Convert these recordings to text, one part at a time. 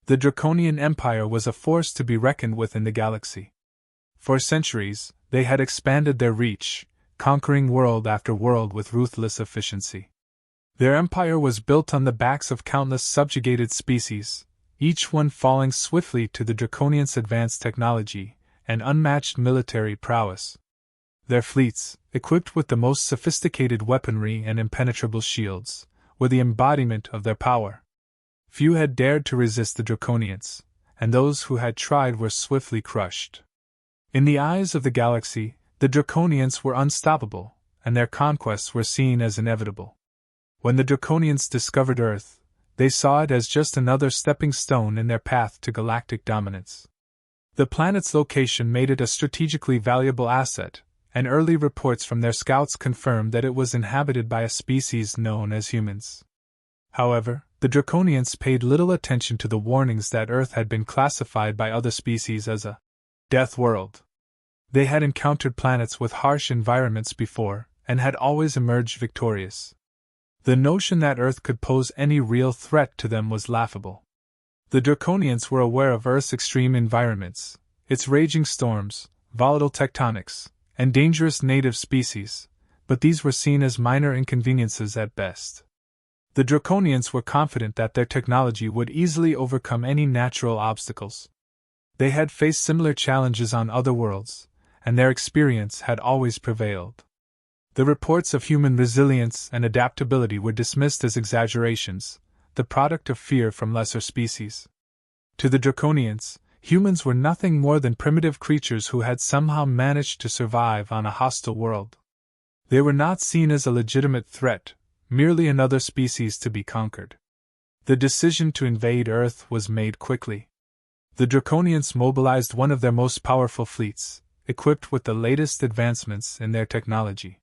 The Draconian Empire was a force to be reckoned with in the galaxy. For centuries, they had expanded their reach, conquering world after world with ruthless efficiency. Their empire was built on the backs of countless subjugated species, each one falling swiftly to the Draconians' advanced technology and unmatched military prowess. Their fleets, equipped with the most sophisticated weaponry and impenetrable shields, were the embodiment of their power. Few had dared to resist the Draconians, and those who had tried were swiftly crushed. In the eyes of the galaxy, the Draconians were unstoppable, and their conquests were seen as inevitable. When the Draconians discovered Earth, they saw it as just another stepping stone in their path to galactic dominance. The planet's location made it a strategically valuable asset, and early reports from their scouts confirmed that it was inhabited by a species known as humans. However, the Draconians paid little attention to the warnings that Earth had been classified by other species as a Deathworld. They had encountered planets with harsh environments before, and had always emerged victorious. The notion that Earth could pose any real threat to them was laughable. The Draconians were aware of Earth's extreme environments, its raging storms, volatile tectonics, and dangerous native species, but these were seen as minor inconveniences at best. The Draconians were confident that their technology would easily overcome any natural obstacles. They had faced similar challenges on other worlds, and their experience had always prevailed. The reports of human resilience and adaptability were dismissed as exaggerations, the product of fear from lesser species. To the Draconians, humans were nothing more than primitive creatures who had somehow managed to survive on a hostile world. They were not seen as a legitimate threat, merely another species to be conquered. The decision to invade Earth was made quickly. The Draconians mobilized one of their most powerful fleets, equipped with the latest advancements in their technology.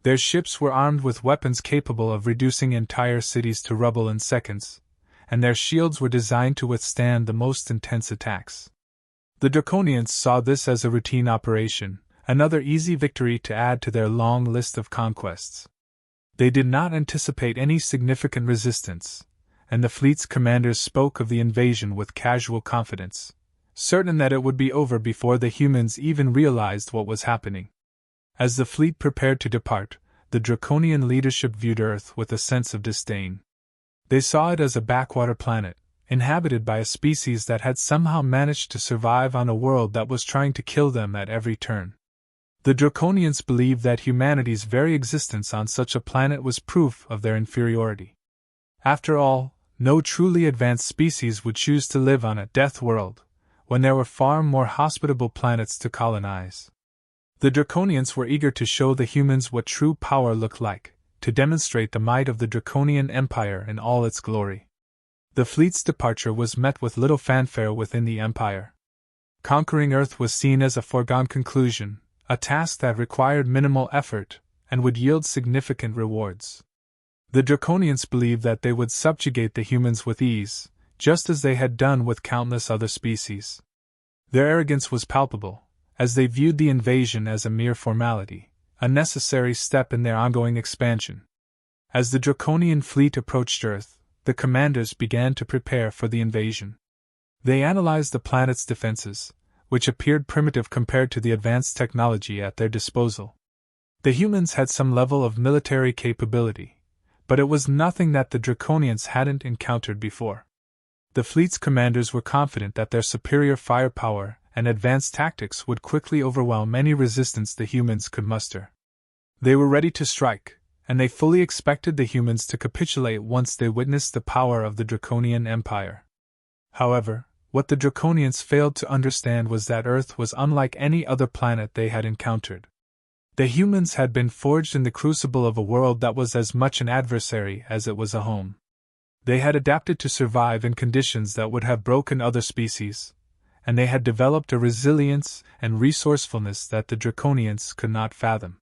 Their ships were armed with weapons capable of reducing entire cities to rubble in seconds, and their shields were designed to withstand the most intense attacks. The Draconians saw this as a routine operation, another easy victory to add to their long list of conquests. They did not anticipate any significant resistance, and the fleet's commanders spoke of the invasion with casual confidence, certain that it would be over before the humans even realized what was happening. As the fleet prepared to depart, the Draconian leadership viewed Earth with a sense of disdain. They saw it as a backwater planet, inhabited by a species that had somehow managed to survive on a world that was trying to kill them at every turn. The Draconians believed that humanity's very existence on such a planet was proof of their inferiority. After all, no truly advanced species would choose to live on a death world, when there were far more hospitable planets to colonize. The Draconians were eager to show the humans what true power looked like, to demonstrate the might of the Draconian Empire in all its glory. The fleet's departure was met with little fanfare within the Empire. Conquering Earth was seen as a foregone conclusion, a task that required minimal effort and would yield significant rewards. The Draconians believed that they would subjugate the humans with ease, just as they had done with countless other species. Their arrogance was palpable, as they viewed the invasion as a mere formality, a necessary step in their ongoing expansion. As the Draconian fleet approached Earth, the commanders began to prepare for the invasion. They analyzed the planet's defenses, which appeared primitive compared to the advanced technology at their disposal. The humans had some level of military capability, but it was nothing that the Draconians hadn't encountered before. The fleet's commanders were confident that their superior firepower and advanced tactics would quickly overwhelm any resistance the humans could muster. They were ready to strike, and they fully expected the humans to capitulate once they witnessed the power of the Draconian Empire. However, what the Draconians failed to understand was that Earth was unlike any other planet they had encountered. The humans had been forged in the crucible of a world that was as much an adversary as it was a home. They had adapted to survive in conditions that would have broken other species, and they had developed a resilience and resourcefulness that the Draconians could not fathom.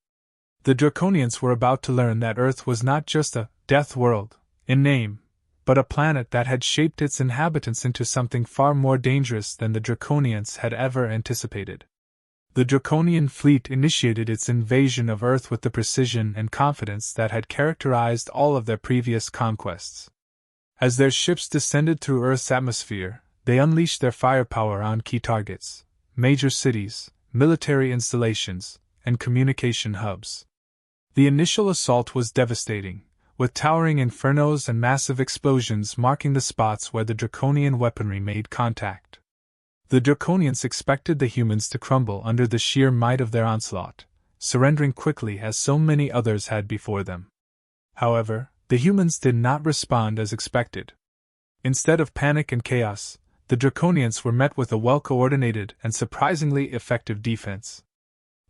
The Draconians were about to learn that Earth was not just a death world, in name, but a planet that had shaped its inhabitants into something far more dangerous than the Draconians had ever anticipated. The Draconian fleet initiated its invasion of Earth with the precision and confidence that had characterized all of their previous conquests. As their ships descended through Earth's atmosphere, They unleashed their firepower on key targets, major cities, military installations, and communication hubs. The initial assault was devastating, with towering infernos and massive explosions marking the spots where the Draconian weaponry made contact. The Draconians expected the humans to crumble under the sheer might of their onslaught, surrendering quickly as so many others had before them. However, the humans did not respond as expected. Instead of panic and chaos, the Draconians were met with a well-coordinated and surprisingly effective defense.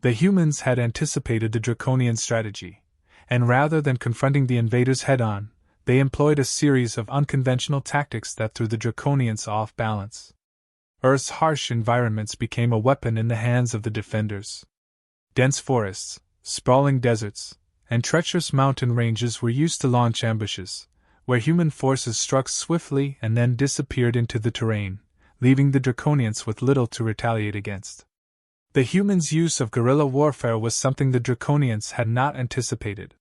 The humans had anticipated the Draconian strategy, and rather than confronting the invaders head-on, they employed a series of unconventional tactics that threw the Draconians off balance. Earth's harsh environments became a weapon in the hands of the defenders. Dense forests, sprawling deserts, and treacherous mountain ranges were used to launch ambushes, where human forces struck swiftly and then disappeared into the terrain, leaving the Draconians with little to retaliate against. The humans' use of guerrilla warfare was something the Draconians had not anticipated.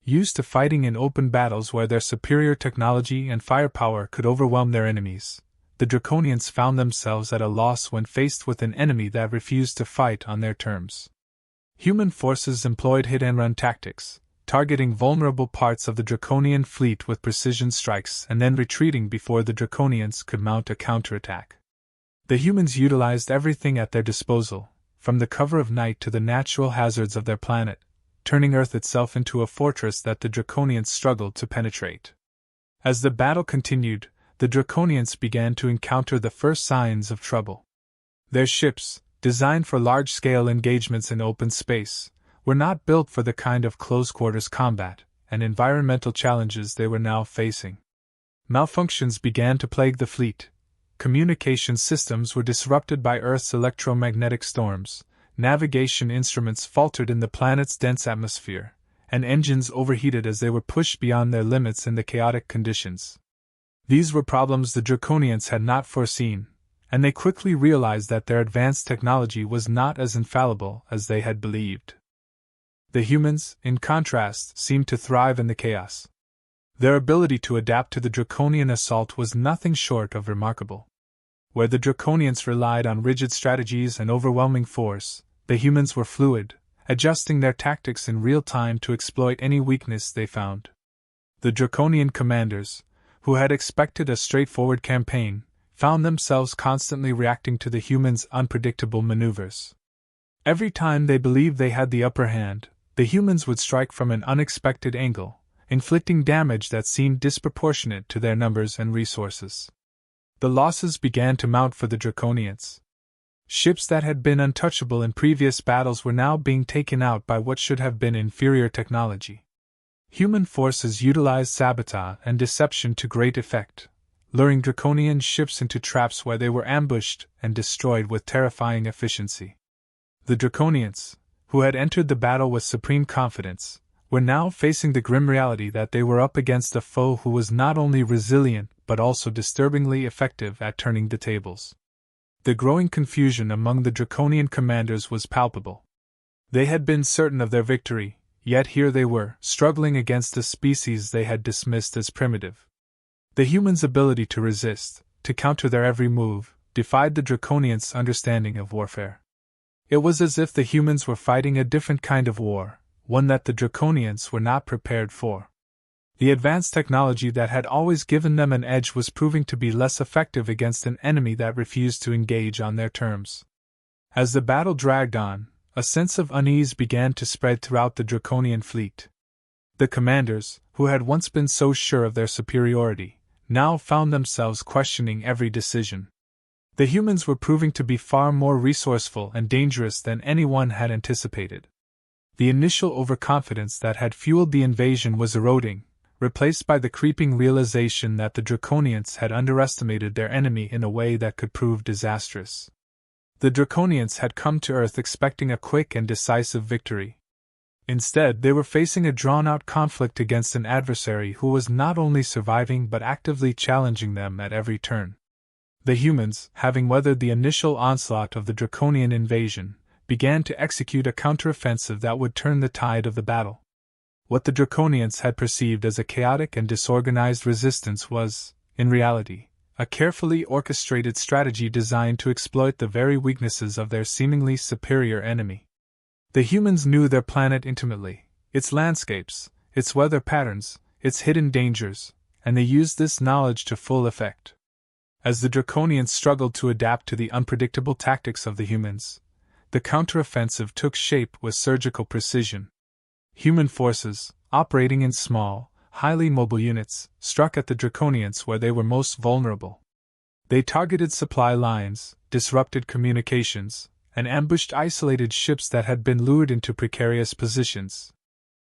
Used to fighting in open battles where their superior technology and firepower could overwhelm their enemies, the Draconians found themselves at a loss when faced with an enemy that refused to fight on their terms. Human forces employed hit-and-run tactics, targeting vulnerable parts of the Draconian fleet with precision strikes and then retreating before the Draconians could mount a counterattack. The humans utilized everything at their disposal, from the cover of night to the natural hazards of their planet, turning Earth itself into a fortress that the Draconians struggled to penetrate. As the battle continued, the Draconians began to encounter the first signs of trouble. Their ships, designed for large-scale engagements in open space, were not built for the kind of close-quarters combat and environmental challenges they were now facing. Malfunctions began to plague the fleet. Communication systems were disrupted by Earth's electromagnetic storms, navigation instruments faltered in the planet's dense atmosphere, and engines overheated as they were pushed beyond their limits in the chaotic conditions. These were problems the Draconians had not foreseen, and they quickly realized that their advanced technology was not as infallible as they had believed. The humans, in contrast, seemed to thrive in the chaos. Their ability to adapt to the Draconian assault was nothing short of remarkable. Where the Draconians relied on rigid strategies and overwhelming force, the humans were fluid, adjusting their tactics in real time to exploit any weakness they found. The Draconian commanders, who had expected a straightforward campaign, found themselves constantly reacting to the humans' unpredictable maneuvers. Every time they believed they had the upper hand, the humans would strike from an unexpected angle, inflicting damage that seemed disproportionate to their numbers and resources. The losses began to mount for the Draconians. Ships that had been untouchable in previous battles were now being taken out by what should have been inferior technology. Human forces utilized sabotage and deception to great effect, luring Draconian ships into traps where they were ambushed and destroyed with terrifying efficiency. The Draconians, who had entered the battle with supreme confidence, were now facing the grim reality that they were up against a foe who was not only resilient but also disturbingly effective at turning the tables. The growing confusion among the Draconian commanders was palpable. They had been certain of their victory, yet here they were, struggling against a species they had dismissed as primitive. The humans' ability to resist, to counter their every move, defied the Draconians' understanding of warfare. It was as if the humans were fighting a different kind of war, one that the Draconians were not prepared for. The advanced technology that had always given them an edge was proving to be less effective against an enemy that refused to engage on their terms. As the battle dragged on, a sense of unease began to spread throughout the Draconian fleet. The commanders, who had once been so sure of their superiority, now found themselves questioning every decision. The humans were proving to be far more resourceful and dangerous than anyone had anticipated. The initial overconfidence that had fueled the invasion was eroding, replaced by the creeping realization that the Draconians had underestimated their enemy in a way that could prove disastrous. The Draconians had come to Earth expecting a quick and decisive victory. Instead, they were facing a drawn-out conflict against an adversary who was not only surviving but actively challenging them at every turn. The humans, having weathered the initial onslaught of the Draconian invasion, began to execute a counteroffensive that would turn the tide of the battle. What the Draconians had perceived as a chaotic and disorganized resistance was, in reality, a carefully orchestrated strategy designed to exploit the very weaknesses of their seemingly superior enemy. The humans knew their planet intimately, its landscapes, its weather patterns, its hidden dangers, and they used this knowledge to full effect. As the Draconians struggled to adapt to the unpredictable tactics of the humans, the counteroffensive took shape with surgical precision. Human forces, operating in small, highly mobile units, struck at the Draconians where they were most vulnerable. They targeted supply lines, disrupted communications, and ambushed isolated ships that had been lured into precarious positions.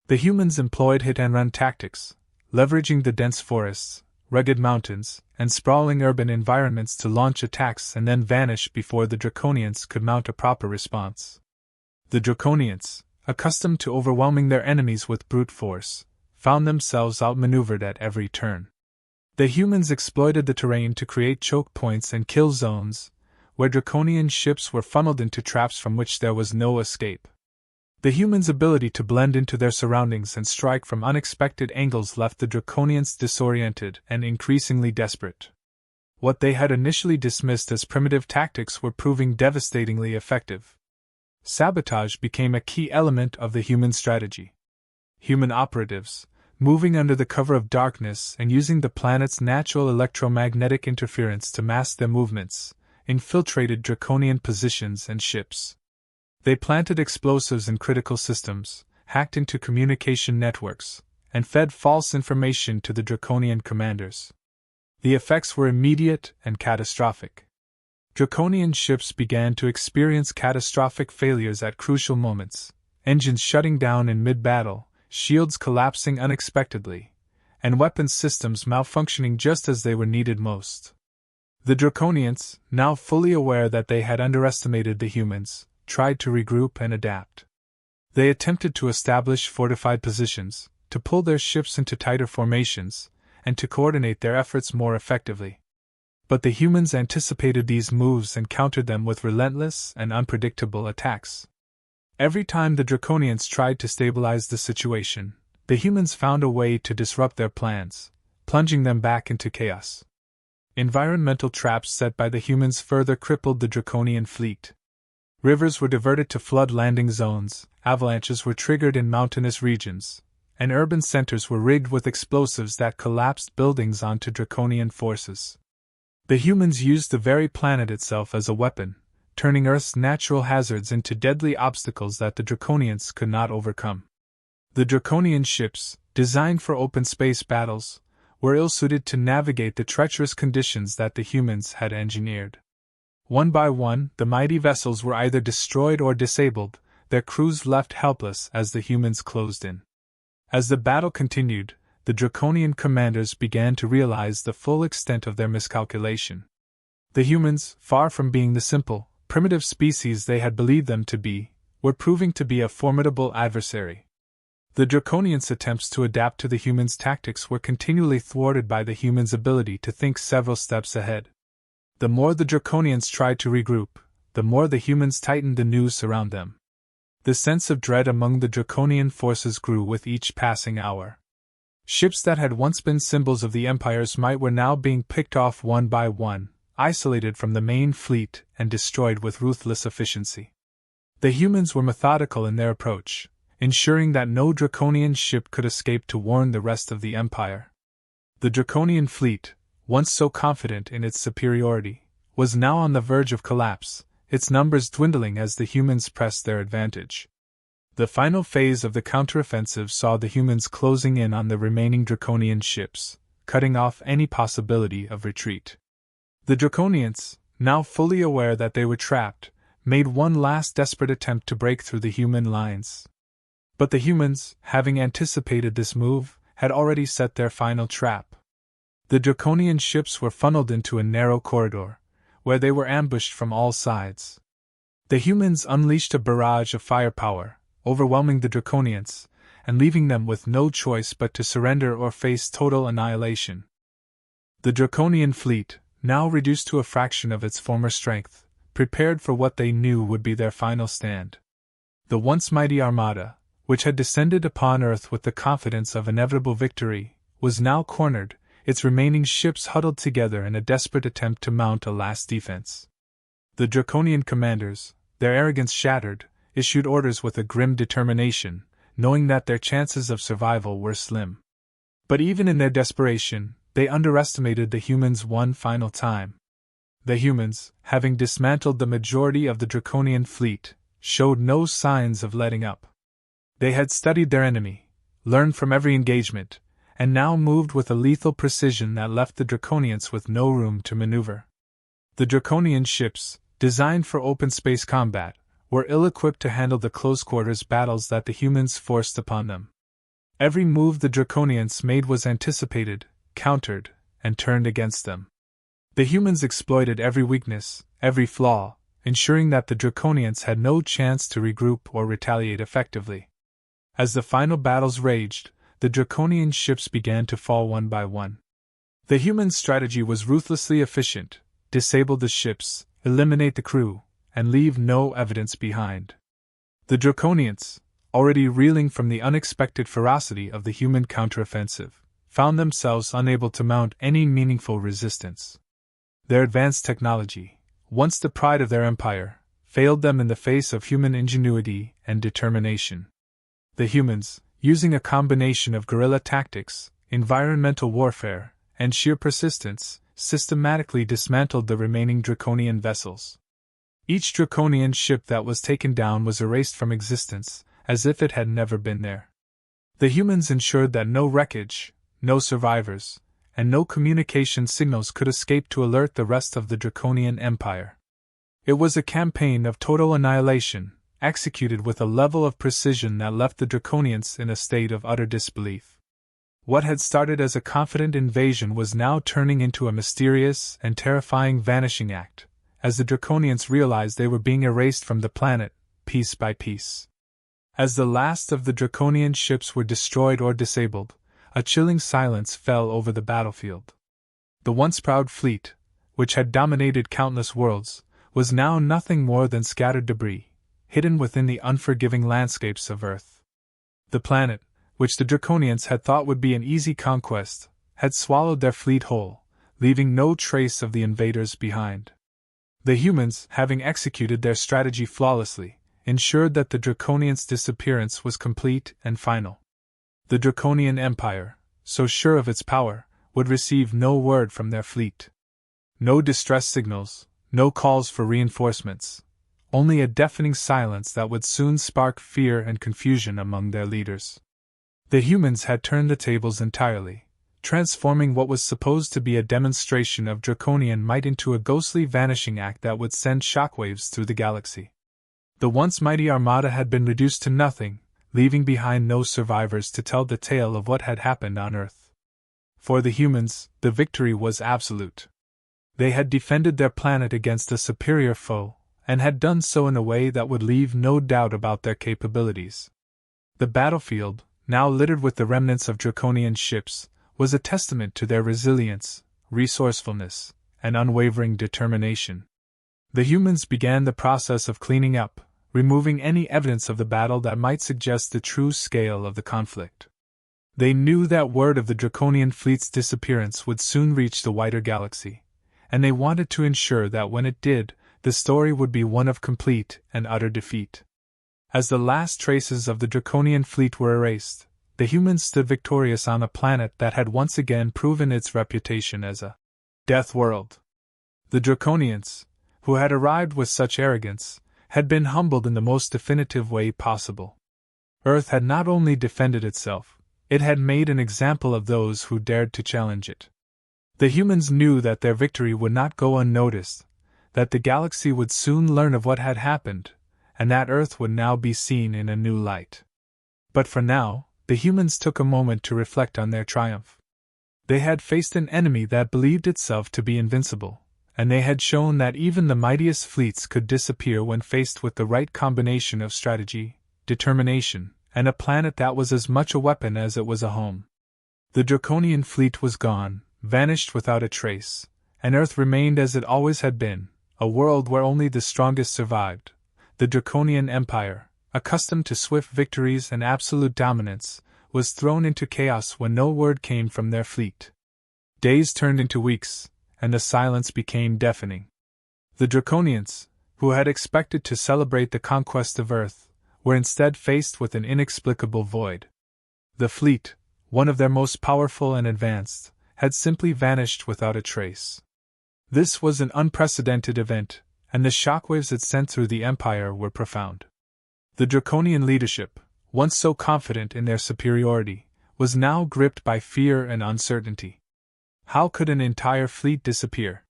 The humans employed hit-and-run tactics, leveraging the dense forests, rugged mountains, and sprawling urban environments to launch attacks and then vanish before the Draconians could mount a proper response. The Draconians, accustomed to overwhelming their enemies with brute force, found themselves outmaneuvered at every turn. The humans exploited the terrain to create choke points and kill zones, where Draconian ships were funneled into traps from which there was no escape. The humans' ability to blend into their surroundings and strike from unexpected angles left the Draconians disoriented and increasingly desperate. What they had initially dismissed as primitive tactics were proving devastatingly effective. Sabotage became a key element of the human strategy. Human operatives, moving under the cover of darkness and using the planet's natural electromagnetic interference to mask their movements, infiltrated Draconian positions and ships. They planted explosives in critical systems, hacked into communication networks, and fed false information to the Draconian commanders. The effects were immediate and catastrophic. Draconian ships began to experience catastrophic failures at crucial moments, engines shutting down in mid-battle, shields collapsing unexpectedly, and weapons systems malfunctioning just as they were needed most. The Draconians, now fully aware that they had underestimated the humans, tried to regroup and adapt. They attempted to establish fortified positions, to pull their ships into tighter formations, and to coordinate their efforts more effectively. But the humans anticipated these moves and countered them with relentless and unpredictable attacks. Every time the Draconians tried to stabilize the situation, the humans found a way to disrupt their plans, plunging them back into chaos. Environmental traps set by the humans further crippled the Draconian fleet. Rivers were diverted to flood landing zones, avalanches were triggered in mountainous regions, and urban centers were rigged with explosives that collapsed buildings onto Draconian forces. The humans used the very planet itself as a weapon, turning Earth's natural hazards into deadly obstacles that the Draconians could not overcome. The Draconian ships, designed for open space battles, were ill-suited to navigate the treacherous conditions that the humans had engineered. One by one, the mighty vessels were either destroyed or disabled, their crews left helpless as the humans closed in. As the battle continued, the Draconian commanders began to realize the full extent of their miscalculation. The humans, far from being the simple, primitive species they had believed them to be, were proving to be a formidable adversary. The Draconians' attempts to adapt to the humans' tactics were continually thwarted by the humans' ability to think several steps ahead. The more the Draconians tried to regroup, the more the humans tightened the noose around them. The sense of dread among the Draconian forces grew with each passing hour. Ships that had once been symbols of the Empire's might were now being picked off one by one, isolated from the main fleet and destroyed with ruthless efficiency. The humans were methodical in their approach, ensuring that no Draconian ship could escape to warn the rest of the Empire. The Draconian fleet, once so confident in its superiority, was now on the verge of collapse, its numbers dwindling as the humans pressed their advantage. The final phase of the counteroffensive saw the humans closing in on the remaining Draconian ships, cutting off any possibility of retreat. The Draconians, now fully aware that they were trapped, made one last desperate attempt to break through the human lines. But the humans, having anticipated this move, had already set their final trap. The Draconian ships were funneled into a narrow corridor, where they were ambushed from all sides. The humans unleashed a barrage of firepower, overwhelming the Draconians, and leaving them with no choice but to surrender or face total annihilation. The Draconian fleet, now reduced to a fraction of its former strength, prepared for what they knew would be their final stand. The once mighty armada, which had descended upon Earth with the confidence of inevitable victory, was now cornered, its remaining ships huddled together in a desperate attempt to mount a last defense. The Draconian commanders, their arrogance shattered, issued orders with a grim determination, knowing that their chances of survival were slim. But even in their desperation, they underestimated the humans one final time. The humans, having dismantled the majority of the Draconian fleet, showed no signs of letting up. They had studied their enemy, learned from every engagement, and now moved with a lethal precision that left the Draconians with no room to maneuver. The Draconian ships, designed for open space combat, were ill-equipped to handle the close-quarters battles that the humans forced upon them. Every move the Draconians made was anticipated, countered, and turned against them. The humans exploited every weakness, every flaw, ensuring that the Draconians had no chance to regroup or retaliate effectively. As the final battles raged, the Draconian ships began to fall one by one. The human strategy was ruthlessly efficient: disable the ships, eliminate the crew, and leave no evidence behind. The Draconians, already reeling from the unexpected ferocity of the human counteroffensive, found themselves unable to mount any meaningful resistance. Their advanced technology, once the pride of their empire, failed them in the face of human ingenuity and determination. The humans, using a combination of guerrilla tactics, environmental warfare, and sheer persistence, systematically dismantled the remaining Draconian vessels. Each Draconian ship that was taken down was erased from existence, as if it had never been there. The humans ensured that no wreckage, no survivors, and no communication signals could escape to alert the rest of the Draconian Empire. It was a campaign of total annihilation, executed with a level of precision that left the Draconians in a state of utter disbelief. What had started as a confident invasion was now turning into a mysterious and terrifying vanishing act, as the Draconians realized they were being erased from the planet, piece by piece. As the last of the Draconian ships were destroyed or disabled, a chilling silence fell over the battlefield. The once proud fleet, which had dominated countless worlds, was now nothing more than scattered debris, hidden within the unforgiving landscapes of Earth. The planet, which the Draconians had thought would be an easy conquest, had swallowed their fleet whole, leaving no trace of the invaders behind. The humans, having executed their strategy flawlessly, ensured that the Draconians' disappearance was complete and final. The Draconian Empire, so sure of its power, would receive no word from their fleet. No distress signals, no calls for reinforcements, only a deafening silence that would soon spark fear and confusion among their leaders. The humans had turned the tables entirely, transforming what was supposed to be a demonstration of Draconian might into a ghostly vanishing act that would send shockwaves through the galaxy. The once mighty armada had been reduced to nothing, leaving behind no survivors to tell the tale of what had happened on Earth. For the humans, the victory was absolute. They had defended their planet against a superior foe, and had done so in a way that would leave no doubt about their capabilities. The battlefield, now littered with the remnants of Draconian ships, was a testament to their resilience, resourcefulness, and unwavering determination. The humans began the process of cleaning up, removing any evidence of the battle that might suggest the true scale of the conflict. They knew that word of the Draconian fleet's disappearance would soon reach the wider galaxy, and they wanted to ensure that when it did, the story would be one of complete and utter defeat. As the last traces of the Draconian fleet were erased, the humans stood victorious on a planet that had once again proven its reputation as a Deathworld. The Draconians, who had arrived with such arrogance, had been humbled in the most definitive way possible. Earth had not only defended itself, it had made an example of those who dared to challenge it. The humans knew that their victory would not go unnoticed, that the galaxy would soon learn of what had happened, and that Earth would now be seen in a new light. But for now, the humans took a moment to reflect on their triumph. They had faced an enemy that believed itself to be invincible, and they had shown that even the mightiest fleets could disappear when faced with the right combination of strategy, determination, and a planet that was as much a weapon as it was a home. The Draconian fleet was gone, vanished without a trace, and Earth remained as it always had been, a world where only the strongest survived. The Draconian Empire, accustomed to swift victories and absolute dominance, was thrown into chaos when no word came from their fleet. Days turned into weeks, and the silence became deafening. The Draconians, who had expected to celebrate the conquest of Earth, were instead faced with an inexplicable void. The fleet, one of their most powerful and advanced, had simply vanished without a trace. This was an unprecedented event, and the shockwaves it sent through the Empire were profound. The Draconian leadership, once so confident in their superiority, was now gripped by fear and uncertainty. How could an entire fleet disappear?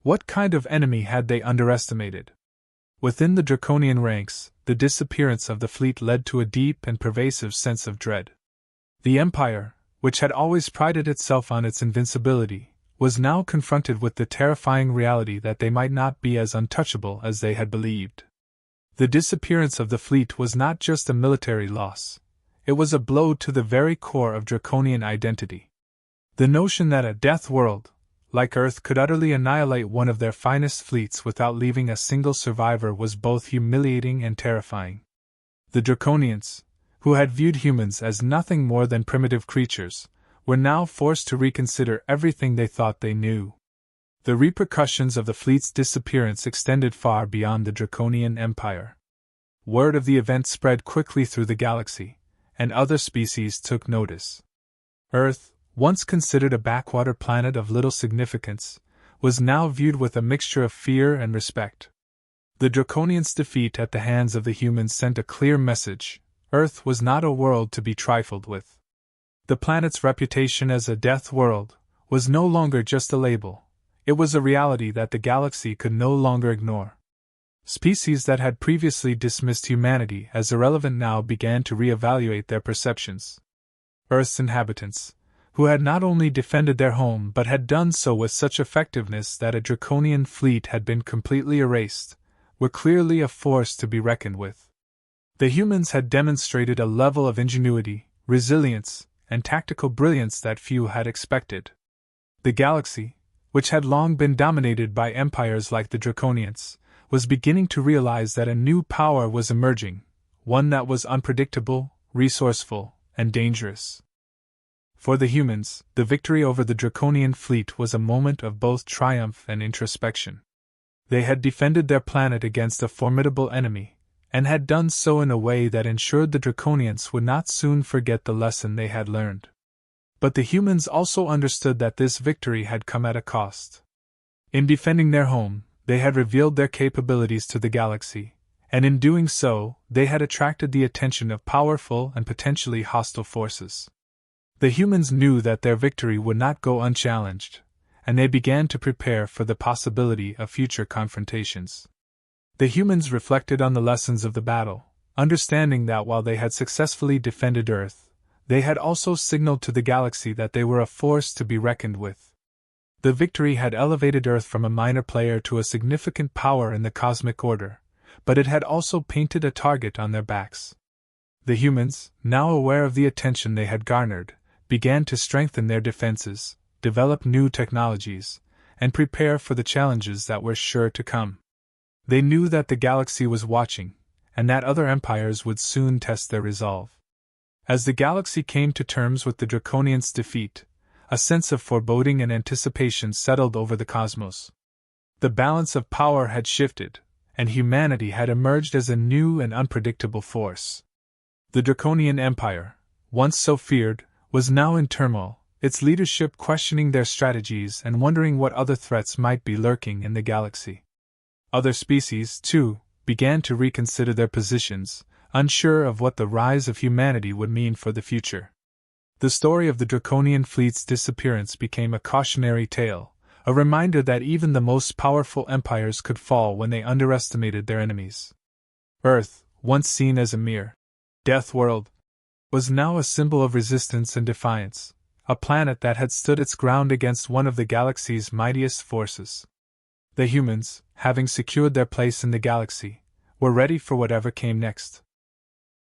What kind of enemy had they underestimated? Within the Draconian ranks, the disappearance of the fleet led to a deep and pervasive sense of dread. The Empire, which had always prided itself on its invincibility, was now confronted with the terrifying reality that they might not be as untouchable as they had believed. The disappearance of the fleet was not just a military loss, it was a blow to the very core of Draconian identity. The notion that a Deathworld, like Earth, could utterly annihilate one of their finest fleets without leaving a single survivor was both humiliating and terrifying. The Draconians, who had viewed humans as nothing more than primitive creatures, were now forced to reconsider everything they thought they knew. The repercussions of the fleet's disappearance extended far beyond the Draconian Empire. Word of the event spread quickly through the galaxy, and other species took notice. Earth, once considered a backwater planet of little significance, was now viewed with a mixture of fear and respect. The Draconians' defeat at the hands of the humans sent a clear message: Earth was not a world to be trifled with. The planet's reputation as a death world was no longer just a label, it was a reality that the galaxy could no longer ignore. Species that had previously dismissed humanity as irrelevant now began to reevaluate their perceptions. Earth's inhabitants, who had not only defended their home but had done so with such effectiveness that a Draconian fleet had been completely erased, were clearly a force to be reckoned with. The humans had demonstrated a level of ingenuity, resilience, and tactical brilliance that few had expected. The galaxy, which had long been dominated by empires like the Draconians, was beginning to realize that a new power was emerging, one that was unpredictable, resourceful, and dangerous. For the humans, the victory over the Draconian fleet was a moment of both triumph and introspection. They had defended their planet against a formidable enemy, and had done so in a way that ensured the Draconians would not soon forget the lesson they had learned. But the humans also understood that this victory had come at a cost. In defending their home, they had revealed their capabilities to the galaxy, and in doing so, they had attracted the attention of powerful and potentially hostile forces. The humans knew that their victory would not go unchallenged, and they began to prepare for the possibility of future confrontations. The humans reflected on the lessons of the battle, understanding that while they had successfully defended Earth, they had also signaled to the galaxy that they were a force to be reckoned with. The victory had elevated Earth from a minor player to a significant power in the cosmic order, but it had also painted a target on their backs. The humans, now aware of the attention they had garnered, began to strengthen their defenses, develop new technologies, and prepare for the challenges that were sure to come. They knew that the galaxy was watching, and that other empires would soon test their resolve. As the galaxy came to terms with the Draconians' defeat, a sense of foreboding and anticipation settled over the cosmos. The balance of power had shifted, and humanity had emerged as a new and unpredictable force. The Draconian Empire, once so feared, was now in turmoil, its leadership questioning their strategies and wondering what other threats might be lurking in the galaxy. Other species, too, began to reconsider their positions, unsure of what the rise of humanity would mean for the future. The story of the Draconian fleet's disappearance became a cautionary tale, a reminder that even the most powerful empires could fall when they underestimated their enemies. Earth, once seen as a mere death world, was now a symbol of resistance and defiance, a planet that had stood its ground against one of the galaxy's mightiest forces. The humans, having secured their place in the galaxy, were ready for whatever came next.